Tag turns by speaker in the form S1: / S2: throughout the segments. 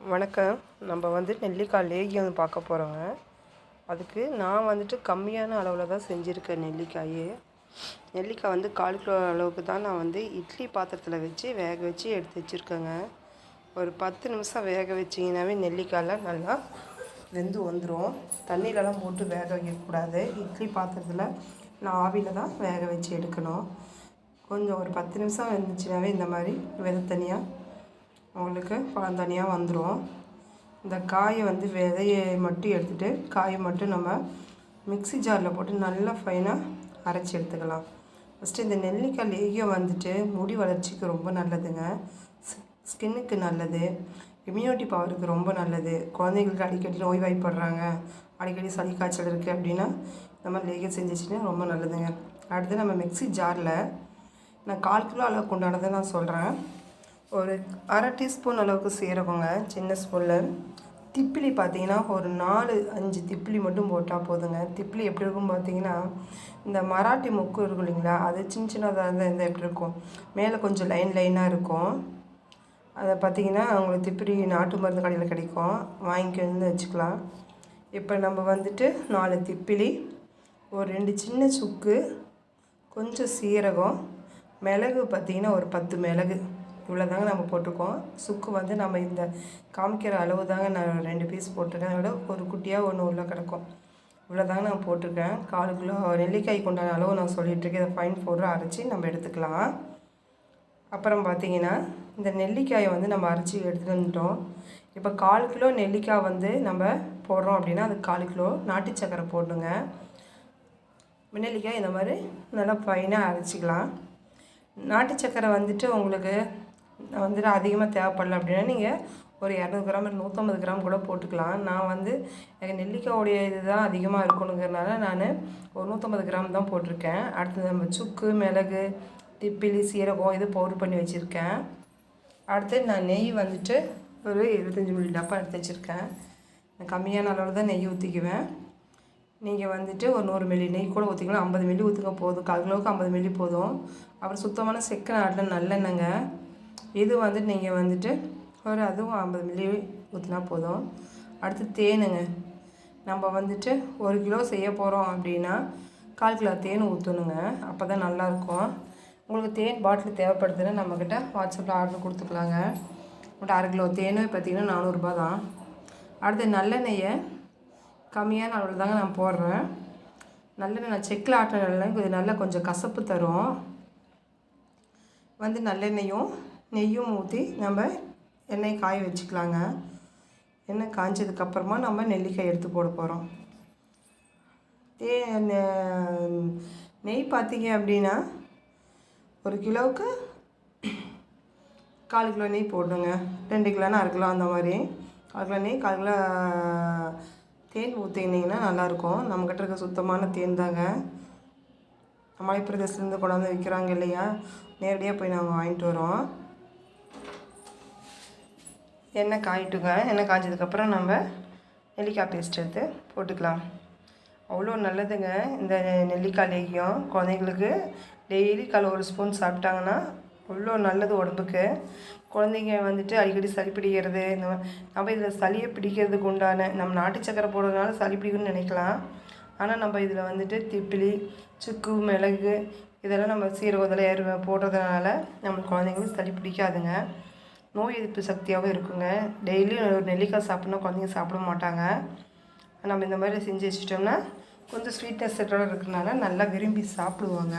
S1: வணக்கம். நம்ம நெல்லிக்காய் லேகியம் பார்க்க போகிறோங்க. அதுக்கு நான் கம்மியான அளவில் தான் செஞ்சுருக்கேன். நெல்லிக்காய் 1/4 கிலோ அளவுக்கு தான் நான் இட்லி பாத்திரத்தில் வச்சு வேக வச்சு எடுத்து வச்சுருக்கேங்க. ஒரு 10 நிமிஷம் வேக வச்சிங்கனாவே நெல்லிக்காயெலாம் நல்லா வெந்து வந்துடும். தண்ணியிலலாம் போட்டு வேக வைக்கக்கூடாது. இட்லி பாத்திரத்தில் நான் ஆவியில் தான் வேக வச்சு எடுக்கணும். கொஞ்சம் ஒரு 10 நிமிஷம் வெந்துச்சுனாவே இந்த மாதிரி விதை தனியாக உங்களுக்கு பழம் தனியாக வந்துடும். இந்த காயை விதையை மட்டும் எடுத்துகிட்டு காயை மட்டும் நம்ம மிக்ஸி ஜாரில் போட்டு நல்லா ஃபைனாக அரைச்சி எடுத்துக்கலாம். ஃபஸ்ட்டு இந்த நெல்லிக்காய் லேகியம் முடி வளர்ச்சிக்கு ரொம்ப நல்லதுங்க. ஸ்கின்னுக்கு நல்லது, இம்யூனிட்டி பவருக்கு ரொம்ப நல்லது. குழந்தைங்களுக்கு அடிக்கடி நோய் வாய்ப்படுறாங்க, அடிக்கடி சளி காய்ச்சல் இருக்குது அப்படின்னா நம்ம லேகியம் செஞ்சிச்சுன்னா ரொம்ப நல்லதுங்க. அடுத்து நம்ம மிக்ஸி ஜாரில் நான் 1/4 கிலோ அளவுக்கு உண்டானதை நான் சொல்கிறேன். ஒரு 1/2 டீஸ்பூன் அளவுக்கு சீரகங்க, சின்ன ஸ்பூனில். திப்பிலி பார்த்திங்கன்னா ஒரு 4-5 திப்பிலி மட்டும் போட்டால் போதுங்க. திப்பிலி எப்படி இருக்கும் பார்த்திங்கன்னா, இந்த மராட்டி மொக்கு இருக்கும் இல்லைங்களா, அது சின்ன சின்னதாக இருந்தால் எப்படி இருக்கும், மேலே கொஞ்சம் லைனாக இருக்கும். அதை பார்த்திங்கன்னா உங்களுக்கு திப்பிலி நாட்டு மருந்து கடையில் கிடைக்கும், வாங்கிக்க வச்சுக்கலாம். இப்போ நம்ம 4 திப்பிலி, ஒரு 2 சின்ன சுக்கு, கொஞ்சம் சீரகம், மிளகு பார்த்திங்கன்னா ஒரு 10 மிளகு, இவ்வளோ தாங்க நம்ம போட்டுக்கோம். சுக்கு நம்ம இந்த காமிக்கிற அளவு தாங்க நான் 2 பீஸ் போட்டிருக்கேன். அதோட ஒரு குட்டியாக ஒன்று உள்ள கிடக்கும். இவ்வளோ தாங்க நான் போட்டிருக்கேன். 1/4 கிலோ நெல்லிக்காய்க்கு உண்டான அளவு நான் சொல்லிகிட்ருக்கேன். இதை ஃபைன் பவுடராக அரைச்சி நம்ம எடுத்துக்கலாம். அப்புறம் பார்த்திங்கன்னா இந்த நெல்லிக்காயை நம்ம அரைச்சி எடுத்துகிட்டு வந்துட்டோம். இப்போ 1/4 கிலோ நெல்லிக்காய் நம்ம போடுறோம் அப்படின்னா அது 1/4 கிலோ நாட்டு சக்கரை போடணுங்க. நெல்லிக்காய் இந்த மாதிரி நல்லா ஃபைனாக அரைச்சிக்கலாம். நாட்டு சக்கரை உங்களுக்கு அதிகமாக தேவைப்படல அப்படின்னா நீங்கள் ஒரு 200 கிராம் 150 கிராம் கூட போட்டுக்கலாம். நான் எனக்கு நெல்லிக்காயோடைய இது தான் அதிகமாக இருக்கணுங்கிறதுனால நான் ஒரு 150 கிராம் தான் போட்டிருக்கேன். அடுத்தது நம்ம சுக்கு, மிளகு, திப்பிலி, சீரகம் இது பவுடர் பண்ணி வச்சுருக்கேன். அடுத்து நான் நெய் ஒரு 25 மில்லி டப்பா எடுத்து வச்சுருக்கேன். நான் கம்மியான அளவில் தான் நெய் ஊற்றிக்குவேன். நீங்கள் ஒரு 100 மில்லி நெய் கூட ஊற்றிக்கலாம். 50 மில்லி ஊற்றுங்க போதும். 1/4 கிலோவுக்கு 50 மில்லி போதும். அப்புறம் சுத்தமான செக்கு நாட்டில் நல்லெண்ணெய்ங்க. இது நீங்கள் ஒரு அதுவும் 50 மில்லி ஊற்றினா போதும். அடுத்து தேனுங்க. நம்ம 1 கிலோ செய்ய போகிறோம் அப்படின்னா 1/4 கிலோ தேன் ஊற்றணுங்க. அப்போ தான் நல்லாயிருக்கும். உங்களுக்கு தேன் பாட்டில் தேவைப்படுதுன்னா நம்மக்கிட்ட வாட்ஸ்அப்பில் ஆர்டர் கொடுத்துக்கலாங்க. உங்கள்கிட்ட 1/2 கிலோ தேன் பார்த்திங்கன்னா 400 ரூபா தான். அடுத்து நல்லெண்ணெயை கம்மியான அளவில் தாங்க நான் போடுறேன். நல்லெண்ணெய் நான் செக்கில் ஆட்டின நல்லெண்ணெய் இது நல்லா கொஞ்சம் கசப்பு தரும். நல்லெண்ணெயும் நெய்யும் ஊற்றி நம்ம எண்ணெய் காய வச்சுக்கலாங்க. எண்ணெய் காய்ஞ்சதுக்கப்புறமா நம்ம நெல்லிக்காய் எடுத்து போட போகிறோம். நெய் பார்த்திங்க அப்படின்னா 1 கிலோவுக்கு 1/4 கிலோ நெய் போடணுங்க. 2 கிலோனா 1/2 கிலோ அந்த மாதிரி 1/4 கிலோ நெய் 1/4 கிலோ தேன் ஊற்றினீங்கன்னா நல்லாயிருக்கும். நம்மக்கிட்ட இருக்க சுத்தமான தேன் தாங்க. மலைப்பிரதேசத்துலேருந்து கொண்டாந்து விற்கிறாங்க இல்லையா, நேரடியாக போய் நாங்கள் வாங்கிட்டு வரோம். எண்ணெய் காயிட்டுங்க. எண்ணெய் காய்ஞ்சதுக்கப்புறம் நம்ம நெல்லிக்காய் பேஸ்ட் எடுத்து போட்டுக்கலாம். அவ்வளோ நல்லதுங்க இந்த நெல்லிக்காய் லேகியம். குழந்தைங்களுக்கு டெய்லி காலைல 1 ஸ்பூன் சாப்பிட்டாங்கன்னா அவ்வளோ நல்லது உடம்புக்கு. குழந்தைங்க அடிக்கடி சளி பிடிக்கிறது, இந்த நம்ம இதில் சளியை பிடிக்கிறதுக்கு உண்டான நம்ம நாட்டு சக்கரை போடுறதுனால சளி பிடிக்கும்னு நினைக்கலாம். ஆனால் நம்ம இதில் திப்பிலி, சுக்கு, மிளகு இதெல்லாம் நம்ம சீரகத்தில் போடுறதுனால நம்ம குழந்தைங்களுக்கு சளி பிடிக்காதுங்க. நோய் எதிர்ப்பு சக்தியாகவும் இருக்குங்க. டெய்லியும் ஒரு நெல்லிக்காய் சாப்பிட்னா குழந்தைங்க சாப்பிட மாட்டாங்க. நம்ம இந்த மாதிரி செஞ்சு வச்சிட்டோம்னா கொஞ்சம் ஸ்வீட்னஸ் செட்டோடு இருக்கிறதுனால நல்லா விரும்பி சாப்பிடுவாங்க.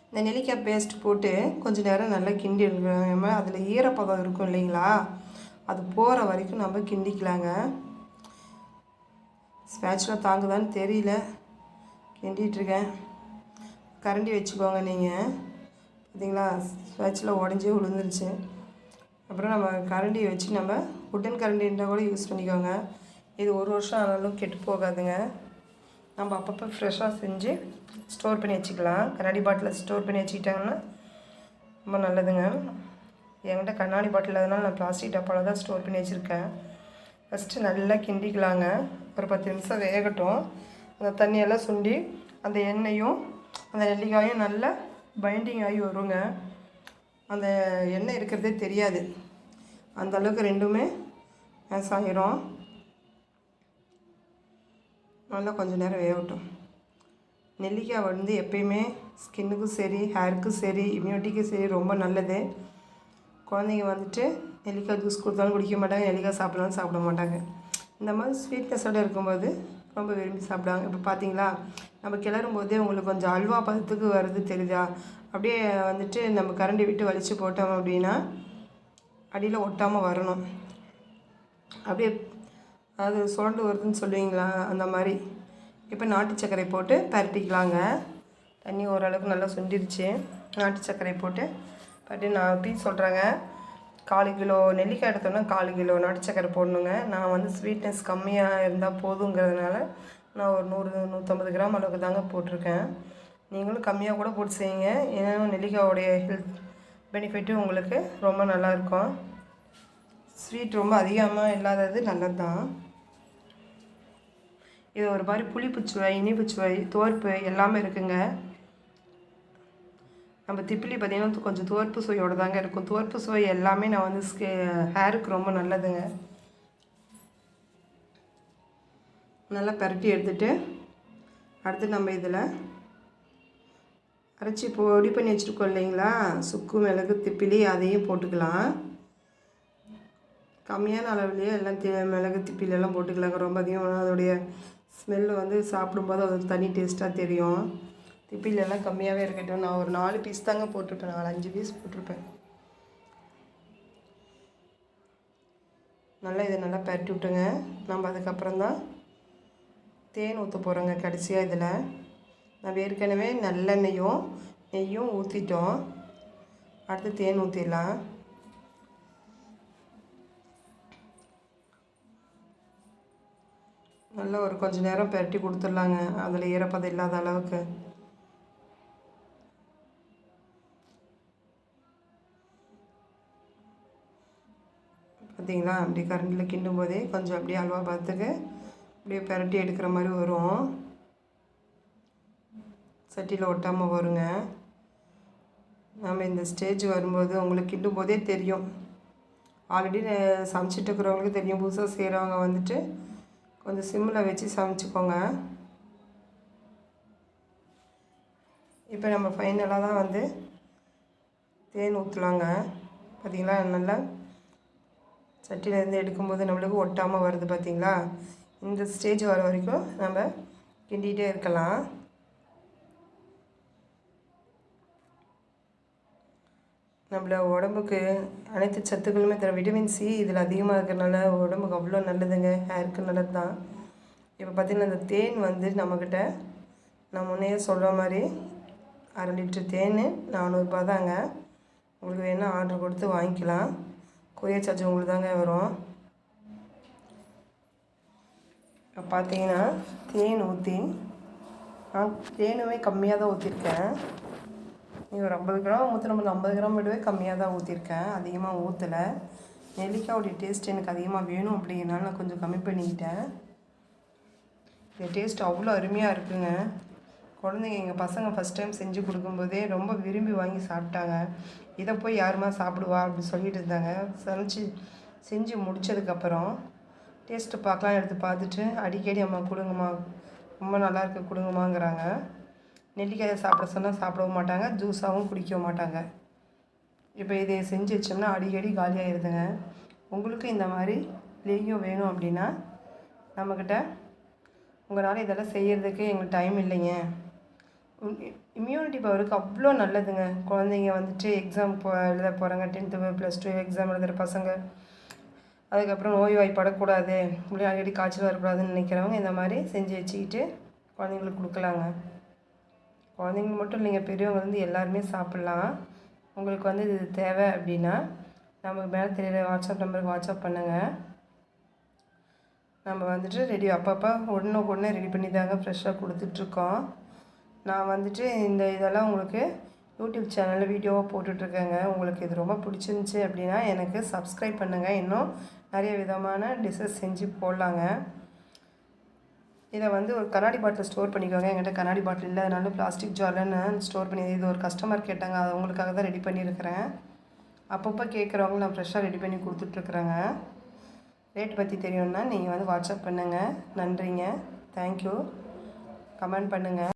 S1: இந்த நெல்லிக்காய் பேஸ்ட் போட்டு கொஞ்சம் நேரம் நல்லா கிண்டி எடுக்கணும். அதில் ஈரப்பதம் இருக்கும் இல்லைங்களா, அது போகிற வரைக்கும் நம்ம கிண்டிக்கலாங்க. ஸ்பேட்சில் தாங்குதான்னு தெரியல, கிண்டிகிட்ருக்கேன். கரண்டி வச்சுக்கோங்க நீங்கள். பார்த்தீங்களா, ஸ்பேட்சில் உடஞ்சி விழுந்துருச்சு. அப்புறம் நம்ம கரண்டி வச்சு நம்ம உட்டன் கரண்டி இருந்தால் கூட யூஸ் பண்ணிக்கோங்க. இது 1 வருஷம் ஆனாலும் கெட்டு போகாதுங்க. நம்ம அப்பப்போ ஃப்ரெஷ்ஷாக செஞ்சு ஸ்டோர் பண்ணி வச்சுக்கலாம். கண்ணாடி பாட்டிலில் ஸ்டோர் பண்ணி வச்சுக்கிட்டாங்கன்னா ரொம்ப நல்லதுங்க. என்கிட்ட கண்ணாடி பாட்டில் அதனால் நான் பிளாஸ்டிக் டப்பாவில் தான் ஸ்டோர் பண்ணி வச்சுருக்கேன். ஃபஸ்ட்டு நல்லா கிண்டிக்கலாங்க. ஒரு 10 நிமிஷம் வேகட்டும். அந்த தண்ணியெல்லாம் சுண்டி அந்த எண்ணெயும் அந்த நெல்லிக்காயும் நல்லா பைண்டிங் ஆகி வருங்க. அந்த எண்ணெய் இருக்கிறதே தெரியாது. அந்தளவுக்கு ரெண்டுமே மேஷ் ஆகிரும். நல்லா கொஞ்சம் நேரம் வேகட்டும். நெல்லிக்காய் வந்து எப்பயுமே ஸ்கின்னுக்கும் சரி, ஹேருக்கும் சரி, இம்யூனிட்டிக்கும் சரி ரொம்ப நல்லது. குழந்தைங்க வந்துட்டு நெல்லிக்காய் ஜூஸ் கொடுத்தாலும் குடிக்க மாட்டாங்க, நெல்லிக்காய் சாப்பிட்றாலும் சாப்பிட மாட்டாங்க. இந்த மாதிரி ஸ்வீட்னஸோடு இருக்கும்போது ரொம்ப விரும்பி சாப்பிடுவாங்க. இப்போ பார்த்தீங்களா, நம்ம கிளறும் போதே உங்களுக்கு கொஞ்சம் அல்வா பதத்துக்கு வருது தெரியுதா? அப்படியே வந்துட்டு நம்ம கரண்டி விட்டு வலித்து போட்டோம் அப்படின்னா அடியில் ஒட்டாமல் வரணும். அப்படியே அது சுரண்டு வருதுன்னு சொல்லுவீங்களா, அந்த மாதிரி. இப்போ நாட்டு சர்க்கரை போட்டு பரட்டிக்கலாங்க. தண்ணி ஓரளவுக்கு நல்லா சுண்டிருச்சு. நாட்டு சர்க்கரை போட்டு பரட்டி நான் எப்படி சொல்கிறேங்க, 4 கிலோ நெல்லிக்காய் எடுத்தோன்னா 4 கிலோ நாட்டு சர்க்கரை போடணுங்க. நான் வந்து ஸ்வீட்னஸ் கம்மியாக இருந்தால் போதுங்கிறதுனால நான் ஒரு 100-150 கிராம் அளவுக்கு தாங்க போட்டிருக்கேன். நீங்களும் கம்மியாக கூட போட்டு செய்யுங்க. ஏன்னா நெல்லிக்காயோடைய ஹெல்த் பெனிஃபிட்டு உங்களுக்கு ரொம்ப நல்லாயிருக்கும். ஸ்வீட் ரொம்ப அதிகமாக இல்லாதது நல்லது தான். இது ஒரு மாதிரி புளிப்புச்சுவை, இனிப்புச்சுவை, துவர்ப்பு எல்லாமே இருக்குங்க. நம்ம திப்பிலி பார்த்திங்கன்னா கொஞ்சம் துவர்ப்பு சுவையோடு தாங்க இருக்கும். துவர்ப்பு சுவை எல்லாமே நான் வந்து ஹேருக்கு ரொம்ப நல்லதுங்க. நல்லா பரட்டி எடுத்துகிட்டு அடுத்து நம்ம இதில் அரைச்சி பொடி பண்ணி வச்சுருக்கோம் இல்லைங்களா, சுக்கு, மிளகு, திப்பிலி, அதையும் போட்டுக்கலாம். கம்மியான அளவுலேயே எல்லாம் மிளகு, திப்பிலெல்லாம் போட்டுக்கலாங்க. ரொம்ப அதிகமாக அதோடைய ஸ்மெல்லு வந்து சாப்பிடும்போது அது தனி டேஸ்ட்டாக தெரியும். திப்பிலெல்லாம் கம்மியாகவே இருக்கட்டும். நான் ஒரு 4 பீஸ் தாங்க போட்டிருப்பேன், 4-5 பீஸ் போட்டிருப்பேன். நல்லா இதை நல்லா பரட்டி விட்டுங்க. நம்ம அதுக்கப்புறம் தான் தேன் ஊற்ற போகிறோங்க கடைசியாக. இதில் நம்ம ஏற்கனவே நல்லெண்ணெயும் நெய்யும் ஊற்றிட்டோம். அடுத்து தேன் ஊற்றிடலாம். நல்லா ஒரு கொஞ்சம் நேரம் பரட்டி கொடுத்துடலாங்க, அதில் ஈரப்பதம் இல்லாத அளவுக்கு. பார்த்தீங்களா, அப்படி கரண்டில் கிண்டும் போதே கொஞ்சம் அப்படியே அல்வா பார்த்துக்கு அப்படியே பரட்டி எடுக்கிற மாதிரி வரும். சட்டியில் ஒட்டாமல் வருங்க. நம்ம இந்த ஸ்டேஜ் வரும்போது உங்களுக்கு கிண்டும் போதே தெரியும். ஆல்ரெடி சமைச்சிட்டு இருக்கிறவங்களுக்கு தெரியும். புதுசாக செய்கிறவங்க வந்துட்டு கொஞ்சம் சிம்மில் வச்சு சமைச்சிக்கோங்க. இப்போ நம்ம ஃபைனலாக தான் வந்து தேன் ஊற்றலாங்க. பார்த்திங்களா, நல்லா சட்டியிலேருந்து எடுக்கும்போது நம்மளுக்கு ஒட்டாமல் வருது. பார்த்திங்களா, இந்த ஸ்டேஜ் வர வரைக்கும் நம்ம கிண்டிகிட்டே இருக்கலாம். நம்மள உடம்புக்கு அனைத்து சத்துக்களுமே தர விட்டமின் சி இதில் அதிகமாக இருக்கிறனால உடம்புக்கு அவ்வளோ நல்லதுங்க, ஹேருக்கு நல்லது தான். இப்போ பார்த்திங்கன்னா இந்த தேன் வந்து நம்மக்கிட்ட நான் முன்னையே சொல்கிற மாதிரி 1/2 லிட்டர் தேன் 400 ரூபா தாங்க. உங்களுக்கு வேணால் ஆர்டர் கொடுத்து வாங்கிக்கலாம். கொரியர் சார்ஜ் உங்களுக்கு தாங்க வரும். இப்போ பார்த்தீங்கன்னா தேன் ஊற்றி நான் தேனுமே கம்மியாக தான் ஊற்றிருக்கேன். நீங்கள் ஒரு 50 கிராம் ஊற்றுற மாதிரி 50 கிராம் விடவே கம்மியாக தான் ஊற்றிருக்கேன், அதிகமாக ஊற்றலை. நெல்லிக்காயோடைய டேஸ்ட் எனக்கு அதிகமாக வேணும் அப்படிங்கிறனால நான் கொஞ்சம் கம்மி பண்ணிக்கிட்டேன். இந்த டேஸ்ட் அவ்வளோ அருமையாக இருக்குங்க. குழந்தைங்க எங்கள் பசங்க ஃபஸ்ட் டைம் செஞ்சு கொடுக்கும்போதே ரொம்ப விரும்பி வாங்கி சாப்பிட்டாங்க. இதை போய் யாருமா சாப்பிடுவா அப்படி சொல்லிட்டு இருந்தாங்க. செஞ்சு முடித்ததுக்கப்புறம் டேஸ்ட்டு பார்க்கலாம் எடுத்து பார்த்துட்டு அடிக்கடி அம்மா கொடுங்கம்மா, ரொம்ப நல்லாயிருக்கு கொடுங்கம்மாங்கிறாங்க. நெல்லிக்காயை சாப்பிட சொன்னால் சாப்பிடவும் மாட்டாங்க, ஜூஸாகவும் குடிக்கவும் மாட்டாங்க. இப்போ இதை செஞ்சு வச்சோம்னா அடிக்கடி காலியாகிடுதுங்க. உங்களுக்கு இந்த மாதிரி லேகியம் வேணும் அப்படின்னா நம்மக்கிட்ட உங்களால் இதெல்லாம் செய்கிறதுக்கு எங்களுக்கு டைம் இல்லைங்க. இம்யூனிட்டி பவருக்கு அவ்வளோ நல்லதுங்க. குழந்தைங்க வந்துட்டு எக்ஸாம் எழுத போகிறாங்க, 10th +2 எக்ஸாம் எழுதுகிற பசங்க, அதுக்கப்புறம் நோய்வாய்ப்படக்கூடாது, இப்படி அடிக்கடி காய்ச்சல் வரக்கூடாதுன்னு நினைக்கிறவங்க இந்த மாதிரி செஞ்சு வச்சுக்கிட்டு குழந்தைங்களுக்கு கொடுக்கலாங்க. குழந்தைங்க மட்டும் இல்லைங்க, பெரியவங்க வந்து எல்லாருமே சாப்பிட்லாம். உங்களுக்கு வந்து இது தேவை அப்படின்னா நமக்கு மேலே தெரியுற வாட்ஸ்அப் நம்பருக்கு வாட்ஸ்அப் பண்ணுங்கள். நம்ம வந்துட்டு ரெடி அப்பப்போ உடனே ரெடி பண்ணி தாங்க ஃப்ரெஷ்ஷாக கொடுத்துட்ருக்கோம். நான் வந்துட்டு இதெல்லாம் உங்களுக்கு யூடியூப் சேனலில் வீடியோவாக போட்டுட்ருக்கேங்க. உங்களுக்கு இது ரொம்ப பிடிச்சிருந்துச்சி அப்படின்னா எனக்கு சப்ஸ்கிரைப் பண்ணுங்கள். இன்னும் நிறைய விதமான டிஷ்ஷஸ் செஞ்சு போடலாங்க. இதை வந்து ஒரு கண்ணாடி பாட்டில் ஸ்டோர் பண்ணிக்கோங்க. என்கிட்ட கண்ணாடி பாட்டில் இல்லை, அதனால பிளாஸ்டிக் ஜாரில் நான் ஸ்டோர் பண்ணி, இது ஒரு கஸ்டமர் கேட்டாங்க, அது அவங்களுக்காக தான் ரெடி பண்ணியிருக்கிறேன். அப்பப்போ கேட்குறவங்க நான் ஃப்ரெஷ்ஷாக ரெடி பண்ணி கொடுத்துட்ருக்குறேங்க. ரேட் பற்றி தெரியும்னா நீங்கள் வந்து வாட்ஸ்அப் பண்ணுங்கள். நன்றிங்க. தேங்க்யூ. கமெண்ட் பண்ணுங்கள்.